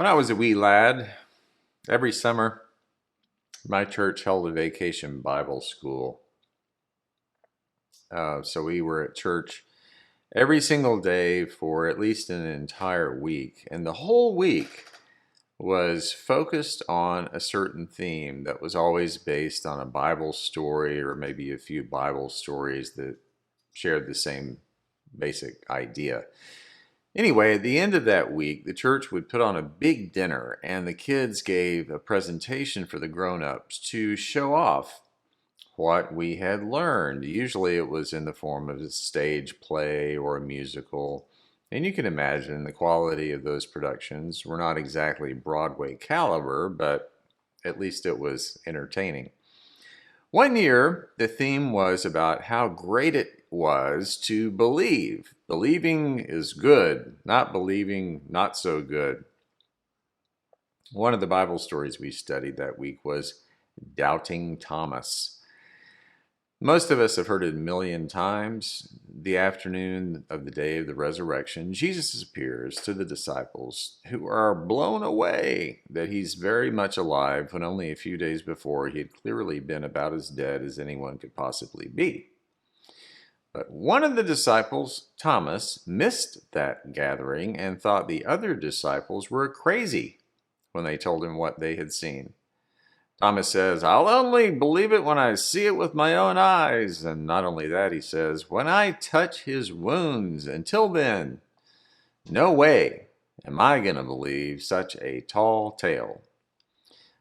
When I was a wee lad, every summer my church held a vacation Bible school. So we were at church every single day for at least an entire week. And the whole week was focused on a certain theme that was always based on a Bible story or maybe a few Bible stories that shared the same basic idea. Anyway, at the end of that week, the church would put on a big dinner, and the kids gave a presentation for the grown-ups to show off what we had learned. Usually it was in the form of a stage play or a musical. And you can imagine the quality of those productions were not exactly Broadway caliber, but at least it was entertaining. One year, the theme was about how great it was to believe. Believing is good, not believing not so good. One of the Bible stories we studied that week was Doubting Thomas. Most of us have heard it a million times. The afternoon of the day of the resurrection, Jesus appears to the disciples who are blown away that he's very much alive when only a few days before he had clearly been about as dead as anyone could possibly be. But one of the disciples, Thomas, missed that gathering and thought the other disciples were crazy when they told him what they had seen. Thomas says, "I'll only believe it when I see it with my own eyes." And not only that, he says, "when I touch his wounds. Until then, no way am I going to believe such a tall tale."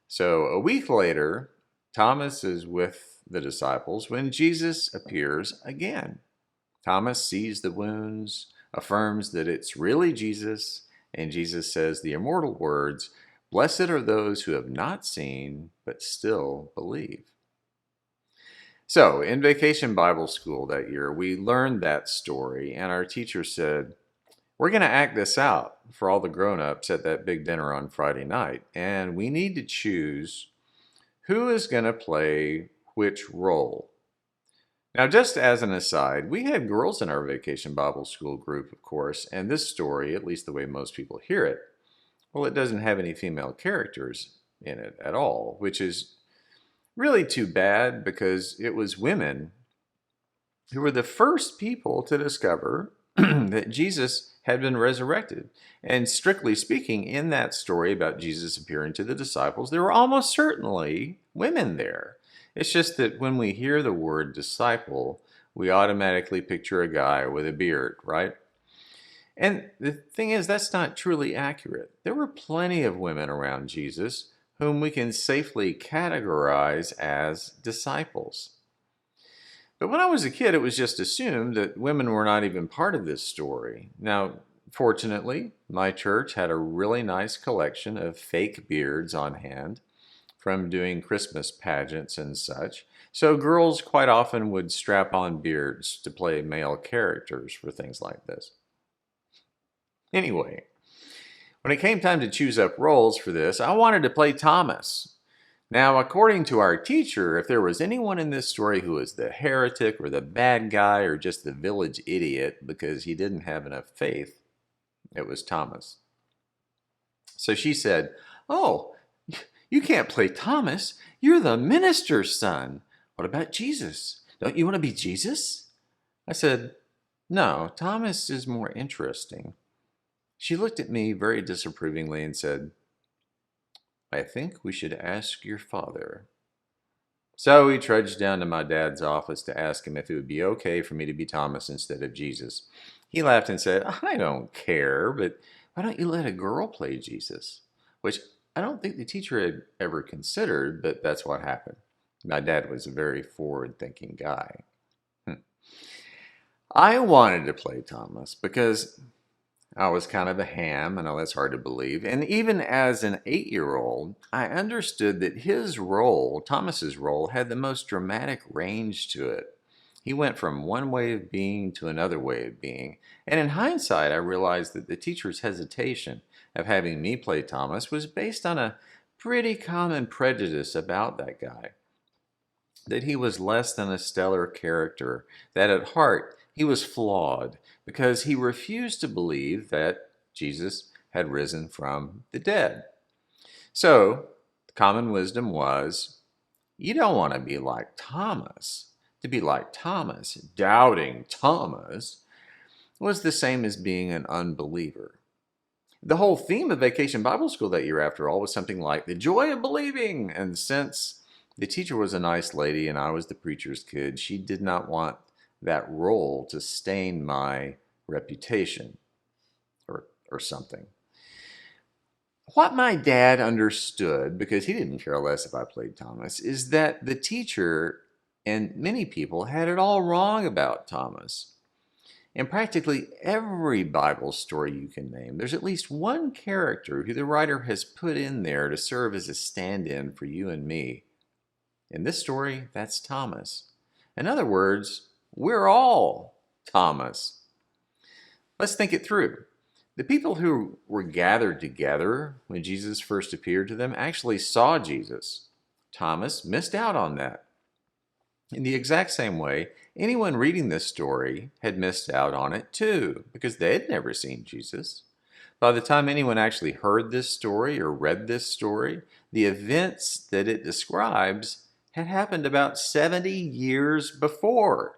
So a week later, Thomas is with the disciples when Jesus appears again. Thomas sees the wounds, affirms that it's really Jesus, and Jesus says the immortal words, "Blessed are those who have not seen, but still believe." So, in Vacation Bible School that year, we learned that story, and our teacher said, "We're going to act this out for all the grown-ups at that big dinner on Friday night, and we need to choose who is going to play which role." Now, just as an aside, we had girls in our Vacation Bible School group, of course, and this story, at least the way most people hear it, well, it doesn't have any female characters in it at all, which is really too bad because it was women who were the first people to discover that Jesus had been resurrected. And strictly speaking, in that story about Jesus appearing to the disciples, there were almost certainly women there. It's just that when we hear the word disciple, we automatically picture a guy with a beard, right? And the thing is, that's not truly accurate. There were plenty of women around Jesus whom we can safely categorize as disciples. But when I was a kid, it was just assumed that women were not even part of this story. Now, fortunately, my church had a really nice collection of fake beards on hand from doing Christmas pageants and such. So girls quite often would strap on beards to play male characters for things like this. Anyway, when it came time to choose up roles for this, I wanted to play Thomas. Now, according to our teacher, if there was anyone in this story who was the heretic or the bad guy or just the village idiot because he didn't have enough faith, it was Thomas. So she said, "Oh, you can't play Thomas. You're the minister's son. What about Jesus? Don't you want to be Jesus?" I said, "No, Thomas is more interesting." She looked at me very disapprovingly and said, "I think we should ask your father." So we trudged down to my dad's office to ask him if it would be okay for me to be Thomas instead of Jesus. He laughed and said, "I don't care, but why don't you let a girl play Jesus?" Which I don't think the teacher had ever considered, but that's what happened. My dad was a very forward-thinking guy. I wanted to play Thomas because I was kind of a ham. I know that's hard to believe. And even as an 8-year-old, I understood that his role, Thomas's role, had the most dramatic range to it. He went from one way of being to another way of being. And in hindsight, I realized that the teacher's hesitation of having me play Thomas was based on a pretty common prejudice about that guy. That he was less than a stellar character, that at heart he was flawed because he refused to believe that Jesus had risen from the dead. So, the common wisdom was, you don't want to be like Thomas. To be like Thomas, doubting Thomas, was the same as being an unbeliever. The whole theme of Vacation Bible School that year, after all, was something like the joy of believing. And since the teacher was a nice lady and I was the preacher's kid, she did not want that role to stain my reputation or something. What my dad understood, because he didn't care less if I played Thomas, is that the teacher and many people had it all wrong about Thomas. In practically every Bible story you can name, there's at least one character who the writer has put in there to serve as a stand-in for you and me. In this story, that's Thomas. In other words, we're all Thomas. Let's think it through. The people who were gathered together when Jesus first appeared to them actually saw Jesus. Thomas missed out on that. In the exact same way, anyone reading this story had missed out on it too, because they had never seen Jesus. By the time anyone actually heard this story or read this story, the events that it describes had happened about 70 years before.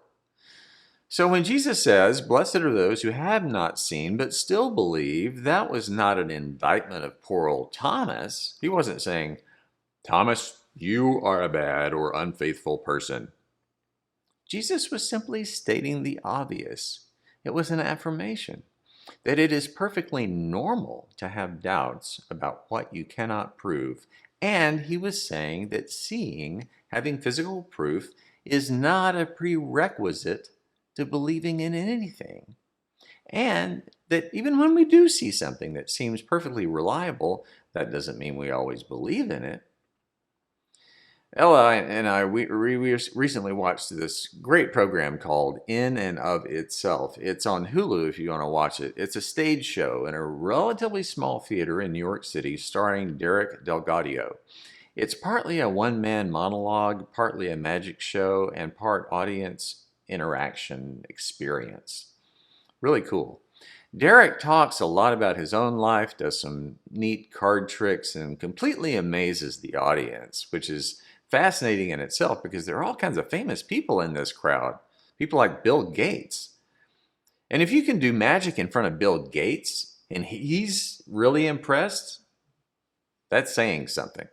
So when Jesus says, "Blessed are those who have not seen but still believe," that was not an indictment of poor old Thomas. He wasn't saying, "Thomas, you are a bad or unfaithful person." Jesus was simply stating the obvious. It was an affirmation that it is perfectly normal to have doubts about what you cannot prove. And he was saying that seeing, having physical proof, is not a prerequisite to believing in anything. And that even when we do see something that seems perfectly reliable, that doesn't mean we always believe in it. Ella and I, we recently watched this great program called In and of Itself. It's on Hulu if you want to watch it. It's a stage show in a relatively small theater in New York City starring Derek Delgadio. It's partly a one-man monologue, partly a magic show, and part audience interaction experience. Really cool. Derek talks a lot about his own life, does some neat card tricks, and completely amazes the audience, which is fascinating in itself because there are all kinds of famous people in this crowd. People like Bill Gates. And if you can do magic in front of Bill Gates and he's really impressed, that's saying something.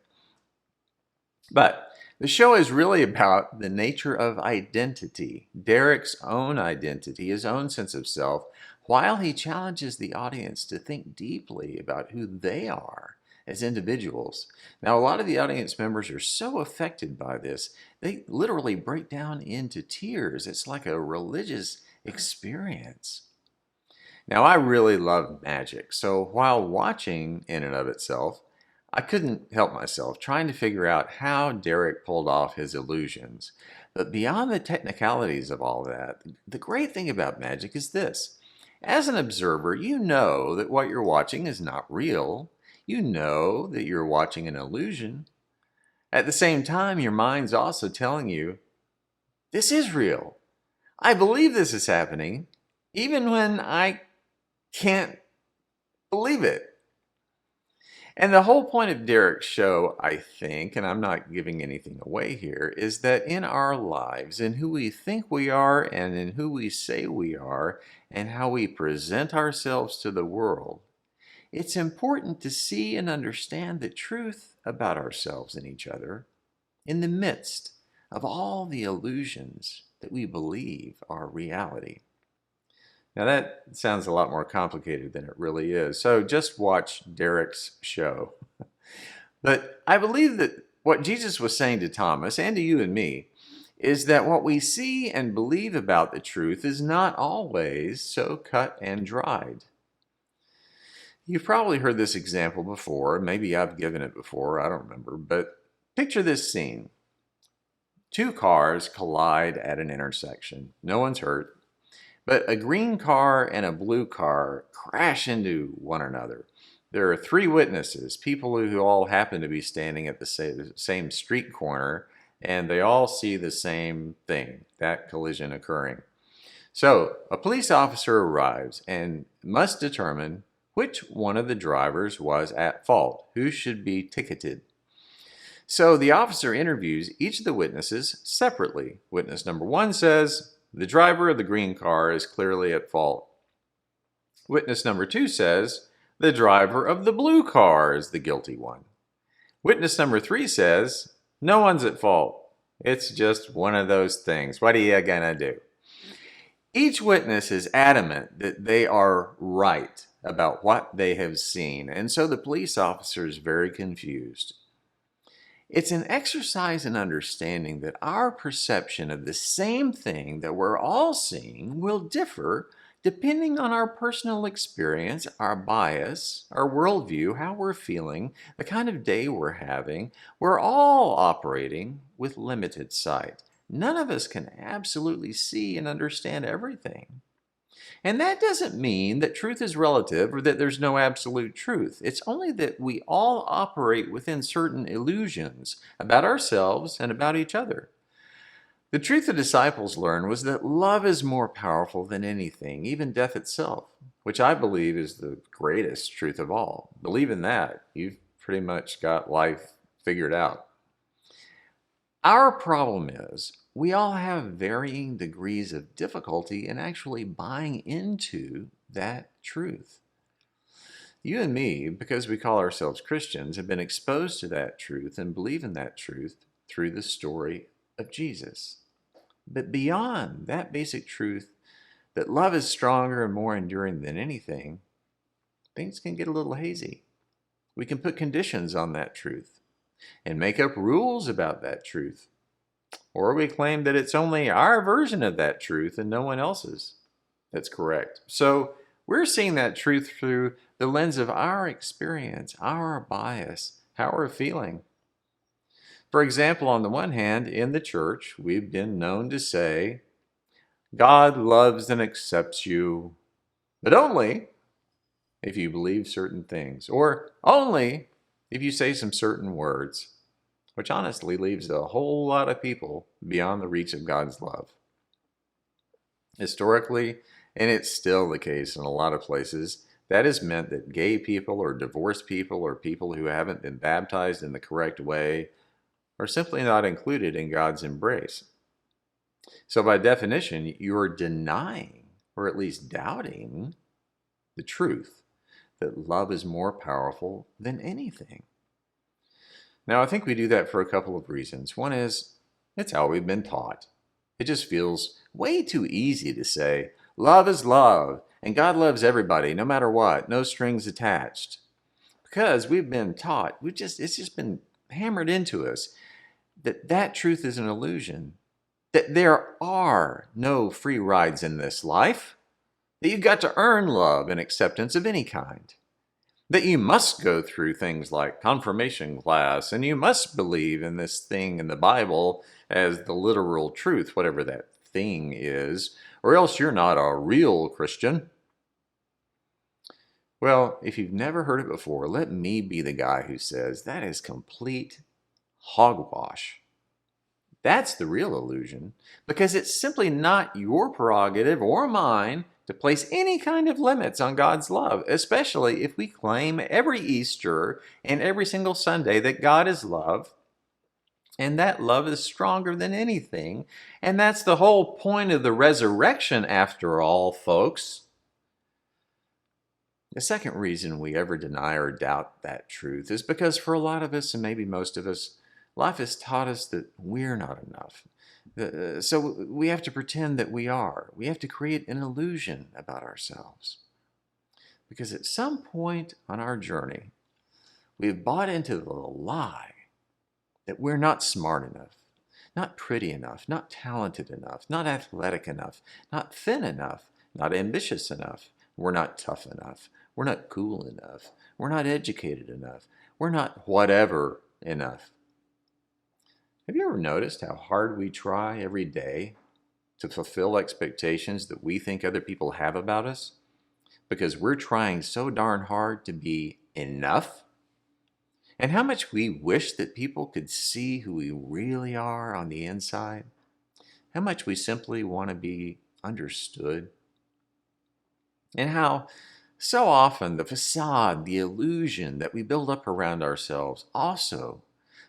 But the show is really about the nature of identity, Derek's own identity, his own sense of self, while he challenges the audience to think deeply about who they are as individuals. Now, a lot of the audience members are so affected by this, they literally break down into tears. It's like a religious experience. Now, I really love magic, so while watching In and of Itself, I couldn't help myself trying to figure out how Derek pulled off his illusions. But beyond the technicalities of all that, the great thing about magic is this. As an observer, you know that what you're watching is not real. You know that you're watching an illusion. At the same time, your mind's also telling you, this is real. I believe this is happening, even when I can't believe it. And the whole point of Derek's show, I think, and I'm not giving anything away here, is that in our lives, in who we think we are and in who we say we are, and how we present ourselves to the world, it's important to see and understand the truth about ourselves and each other in the midst of all the illusions that we believe are reality. Now that sounds a lot more complicated than it really is, so just watch Derek's show. But I believe that what Jesus was saying to Thomas and to you and me is that what we see and believe about the truth is not always so cut and dried. You've probably heard this example before. Maybe I've given it before, I don't remember, but picture this scene. Two cars collide at an intersection. No one's hurt. But a green car and a blue car crash into one another. There are three witnesses, people who all happen to be standing at the same street corner, and they all see the same thing, that collision occurring. So, a police officer arrives and must determine which one of the drivers was at fault, who should be ticketed. So the officer interviews each of the witnesses separately. Witness number 1 says, the driver of the green car is clearly at fault. Witness number 2 says, the driver of the blue car is the guilty one. Witness number 3 says, no one's at fault. It's just one of those things. What are you gonna do? Each witness is adamant that they are right about what they have seen, and so the police officer is very confused. It's an exercise in understanding that our perception of the same thing that we're all seeing will differ depending on our personal experience, our bias, our worldview, how we're feeling, the kind of day we're having. We're all operating with limited sight. None of us can absolutely see and understand everything. And that doesn't mean that truth is relative or that there's no absolute truth. It's only that we all operate within certain illusions about ourselves and about each other. The truth the disciples learned was that love is more powerful than anything, even death itself, which I believe is the greatest truth of all. Believe in that, you've pretty much got life figured out. Our problem is we all have varying degrees of difficulty in actually buying into that truth. You and me, because we call ourselves Christians, have been exposed to that truth and believe in that truth through the story of Jesus. But beyond that basic truth that love is stronger and more enduring than anything, things can get a little hazy. We can put conditions on that truth and make up rules about that truth. Or we claim that it's only our version of that truth and no one else's that's correct. So we're seeing that truth through the lens of our experience, our bias, how we're feeling. For example, on the one hand, in the church, we've been known to say, God loves and accepts you, but only if you believe certain things, or only if you say some certain words, which honestly leaves a whole lot of people beyond the reach of God's love. Historically, and it's still the case in a lot of places, that has meant that gay people or divorced people or people who haven't been baptized in the correct way are simply not included in God's embrace. So by definition, you're denying, or at least doubting, the truth that love is more powerful than anything. Now, I think we do that for a couple of reasons. One is, it's how we've been taught. It just feels way too easy to say, love is love, and God loves everybody, no matter what, no strings attached. Because we've been taught, it's just been hammered into us that truth is an illusion, that there are no free rides in this life, that you've got to earn love and acceptance of any kind, that you must go through things like confirmation class, and you must believe in this thing in the Bible as the literal truth, whatever that thing is, or else you're not a real Christian. Well, if you've never heard it before, let me be the guy who says that is complete hogwash. That's the real illusion, because it's simply not your prerogative or mine to place any kind of limits on God's love, especially if we claim every Easter and every single Sunday that God is love, and that love is stronger than anything. And that's the whole point of the resurrection, after all, folks. The second reason we ever deny or doubt that truth is because for a lot of us, and maybe most of us, life has taught us that we're not enough. So we have to pretend that we are. We have to create an illusion about ourselves. Because at some point on our journey, we've bought into the lie that we're not smart enough, not pretty enough, not talented enough, not athletic enough, not thin enough, not ambitious enough. We're not tough enough. We're not cool enough. We're not educated enough. We're not whatever enough. Have you ever noticed how hard we try every day to fulfill expectations that we think other people have about us? Because we're trying so darn hard to be enough? And how much we wish that people could see who we really are on the inside? How much we simply want to be understood? And how So often, the facade, the illusion that we build up around ourselves also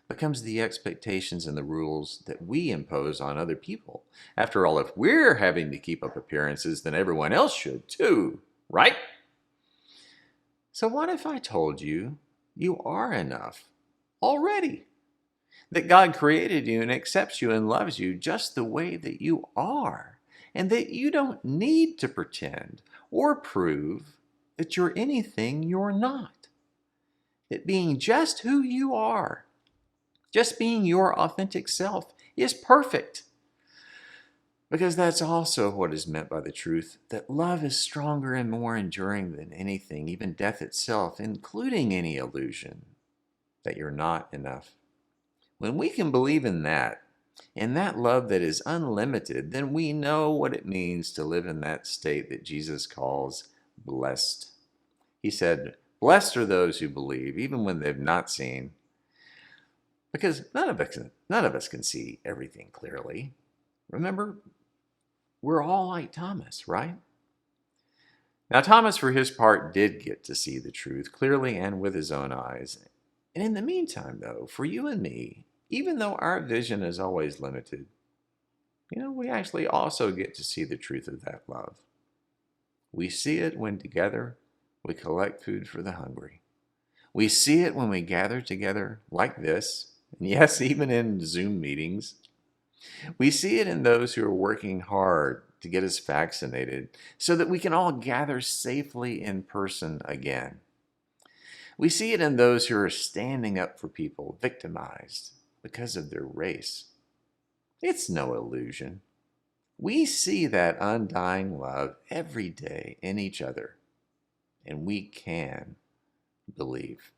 becomes the expectations and the rules that we impose on other people. After all, if we're having to keep up appearances, then everyone else should too, right? So what if I told you you are enough already? That God created you and accepts you and loves you just the way that you are, and that you don't need to pretend or prove that you're anything you're not. That being just who you are, just being your authentic self, is perfect. Because that's also what is meant by the truth, that love is stronger and more enduring than anything, even death itself, including any illusion that you're not enough. When we can believe in that love that is unlimited, then we know what it means to live in that state that Jesus calls blessed. He said, "Blessed are those who believe, even when they've not seen." Because none of us can see everything clearly. Remember, we're all like Thomas, right? Now, Thomas, for his part, did get to see the truth clearly and with his own eyes. And in the meantime, though, for you and me, even though our vision is always limited, we actually also get to see the truth of that love. We see it when together we collect food for the hungry. We see it when we gather together like this, and yes, even in Zoom meetings. We see it in those who are working hard to get us vaccinated so that we can all gather safely in person again. We see it in those who are standing up for people victimized because of their race. It's no illusion. We see that undying love every day in each other, and we can believe.